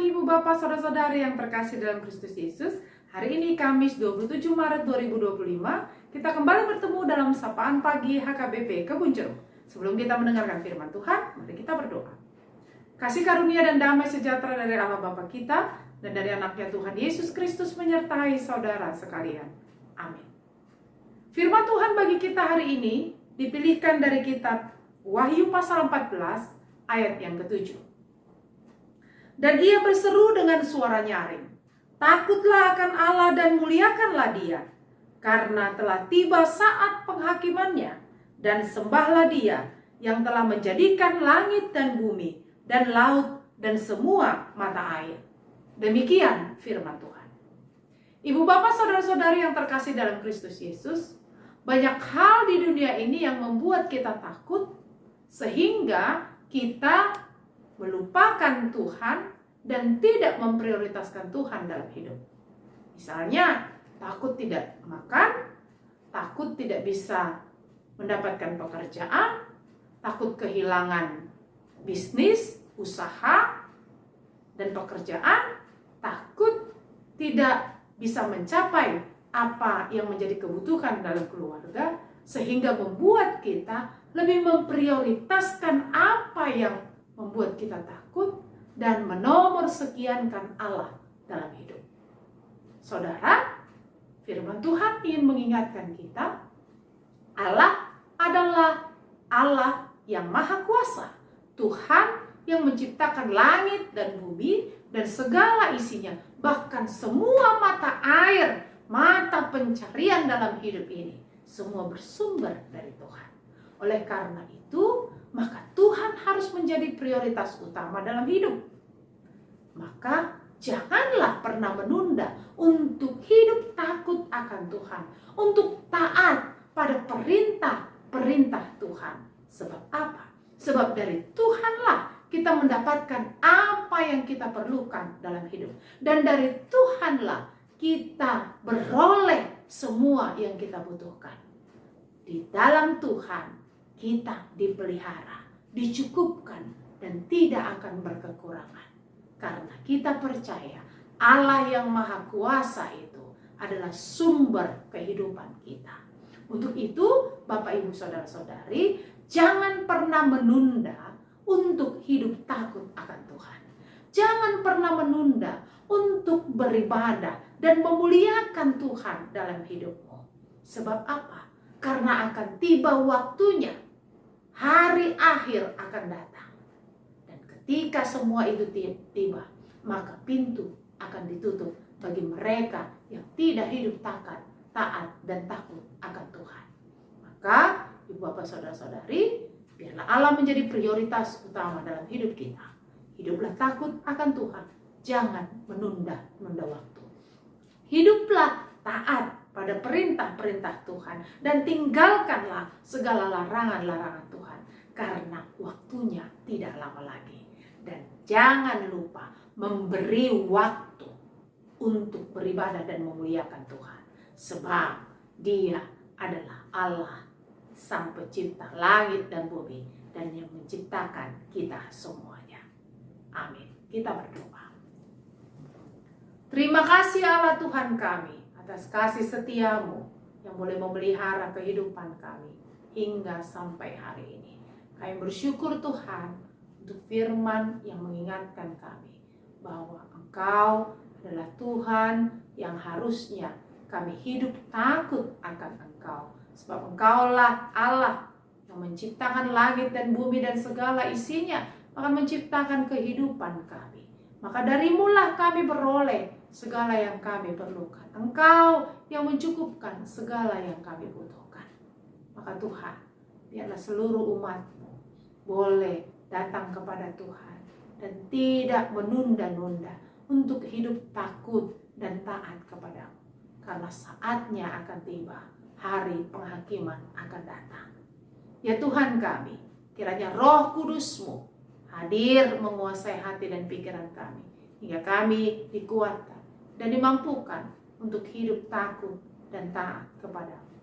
pagi Ibu Bapak Saudara-saudari yang terkasih dalam Kristus Yesus. Hari ini Kamis 27 Maret 2025, kita kembali bertemu dalam Sapaan Pagi HKBP Kebun Jeruk. Sebelum kita mendengarkan firman Tuhan, mari kita berdoa. Kasih karunia dan damai sejahtera dari Allah Bapa kita dan dari anaknya Tuhan Yesus Kristus menyertai saudara sekalian. Amin. Firman Tuhan bagi kita hari ini dipilihkan dari kitab Wahyu pasal 14 ayat yang ke-7. Dan ia berseru dengan suara nyaring, takutlah akan Allah dan muliakanlah Dia, karena telah tiba saat penghakimannya, dan sembahlah Dia yang telah menjadikan langit dan bumi, dan laut dan semua mata air. Demikian firman Tuhan. Ibu bapak saudara-saudari yang terkasih dalam Kristus Yesus, banyak hal di dunia ini yang membuat kita takut, sehingga kita melupakan Tuhan dan tidak memprioritaskan Tuhan dalam hidup. Misalnya, takut tidak makan, takut tidak bisa mendapatkan pekerjaan, takut kehilangan bisnis, usaha, dan pekerjaan, takut tidak bisa mencapai apa yang menjadi kebutuhan dalam keluarga, sehingga membuat kita lebih memprioritaskan apa yang membuat kita takut dan menomorsekiankan Allah dalam hidup. Saudara, firman Tuhan ingin mengingatkan kita, Allah adalah Allah yang maha kuasa, Tuhan yang menciptakan langit dan bumi dan segala isinya, bahkan semua mata air, mata pencarian dalam hidup ini, semua bersumber dari Tuhan. Oleh karena itu, maka Tuhan harus menjadi prioritas utama dalam hidup. Maka janganlah pernah menunda untuk hidup takut akan Tuhan, untuk taat pada perintah-perintah Tuhan. Sebab apa? Sebab dari Tuhanlah kita mendapatkan apa yang kita perlukan dalam hidup. Dan dari Tuhanlah kita beroleh semua yang kita butuhkan. Di dalam Tuhan kita dipelihara, dicukupkan, dan tidak akan berkekurangan. Karena kita percaya Allah yang maha kuasa itu adalah sumber kehidupan kita. Untuk itu, Bapak Ibu Saudara-saudari, jangan pernah menunda untuk hidup takut akan Tuhan. Jangan pernah menunda untuk beribadah dan memuliakan Tuhan dalam hidupmu. Sebab apa? Karena akan tiba waktunya, hari akhir akan datang. Dan ketika semua itu tiba, maka pintu akan ditutup bagi mereka yang tidak hidup taat dan takut akan Tuhan. Maka, Ibu Bapak Saudara-saudari, biarlah Allah menjadi prioritas utama dalam hidup kita. Hiduplah takut akan Tuhan, jangan menunda waktu. Hiduplah taat pada perintah-perintah Tuhan dan tinggalkanlah segala larangan-larangan Tuhan, karena waktunya tidak lama lagi. Dan jangan lupa memberi waktu untuk beribadah dan memuliakan Tuhan, sebab Dia adalah Allah, Sang Pencipta langit dan bumi, dan yang menciptakan kita semuanya. Amin. Kita berdoa. Terima kasih Allah Tuhan kami atas kasih setiamu yang boleh memelihara kehidupan kami hingga sampai hari ini. Kami bersyukur Tuhan untuk firman yang mengingatkan kami bahwa Engkau adalah Tuhan yang harusnya kami hidup takut akan Engkau. Sebab Engkaulah Allah yang menciptakan langit dan bumi dan segala isinya, akan menciptakan kehidupan kami. Maka darimulah kami beroleh segala yang kami perlukan. Engkau yang mencukupkan segala yang kami butuhkan. Maka Tuhan, biarlah seluruh umat-Mu boleh datang kepada Tuhan dan tidak menunda-nunda untuk hidup takut dan taat kepada-Mu. Karena saatnya akan tiba, hari penghakiman akan datang. Ya Tuhan kami, kiranya Roh Kudus-Mu hadir menguasai hati dan pikiran kami, hingga kami dikuatkan dan dimampukan untuk hidup takut dan taat kepada-Mu.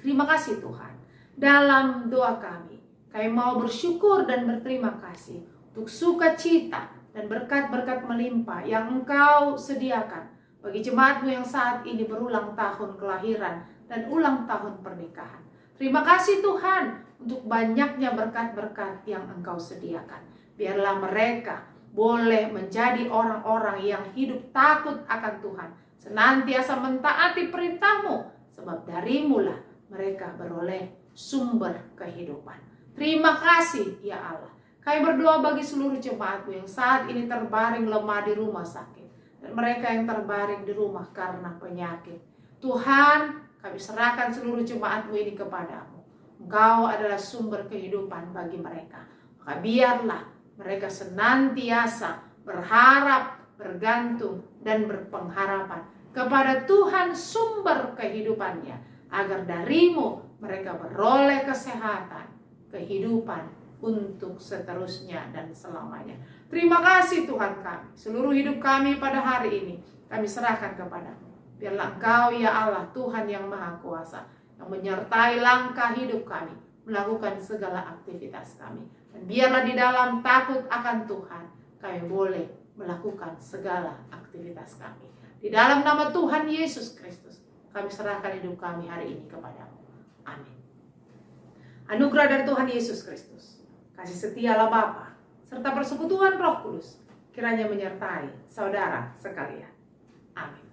Terima kasih Tuhan. Dalam doa kami mau bersyukur dan berterima kasih untuk sukacita dan berkat-berkat melimpah yang Engkau sediakan bagi jemaat-Mu yang saat ini berulang tahun kelahiran dan ulang tahun pernikahan. Terima kasih Tuhan untuk banyaknya berkat-berkat yang Engkau sediakan. Biarlah mereka boleh menjadi orang-orang yang hidup takut akan Tuhan, senantiasa mentaati perintah-Mu, sebab dari-Mu lah mereka beroleh sumber kehidupan. Terima kasih ya Allah. Kami berdoa bagi seluruh jemaat-Mu yang saat ini terbaring lemah di rumah sakit, dan mereka yang terbaring di rumah karena penyakit. Tuhan, kami serahkan seluruh jemaat-Mu ini kepadamu. Engkau adalah sumber kehidupan bagi mereka. Maka biarlah mereka senantiasa berharap, bergantung, dan berpengharapan kepada Tuhan sumber kehidupannya, agar dari-Mu mereka beroleh kesehatan, kehidupan untuk seterusnya dan selamanya. Terima kasih Tuhan kami. Seluruh hidup kami pada hari ini kami serahkan kepadamu. Biarlah Engkau ya Allah, Tuhan yang Maha Kuasa, yang menyertai langkah hidup kami, melakukan segala aktivitas kami. Dan biarlah di dalam takut akan Tuhan, kami boleh melakukan segala aktivitas kami. Di dalam nama Tuhan Yesus Kristus, kami serahkan hidup kami hari ini kepadamu. Amin. Anugerah dari Tuhan Yesus Kristus, kasih setialah Bapa, serta persekutuan Roh Kudus, kiranya menyertai saudara sekalian. Amin.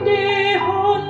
Indehon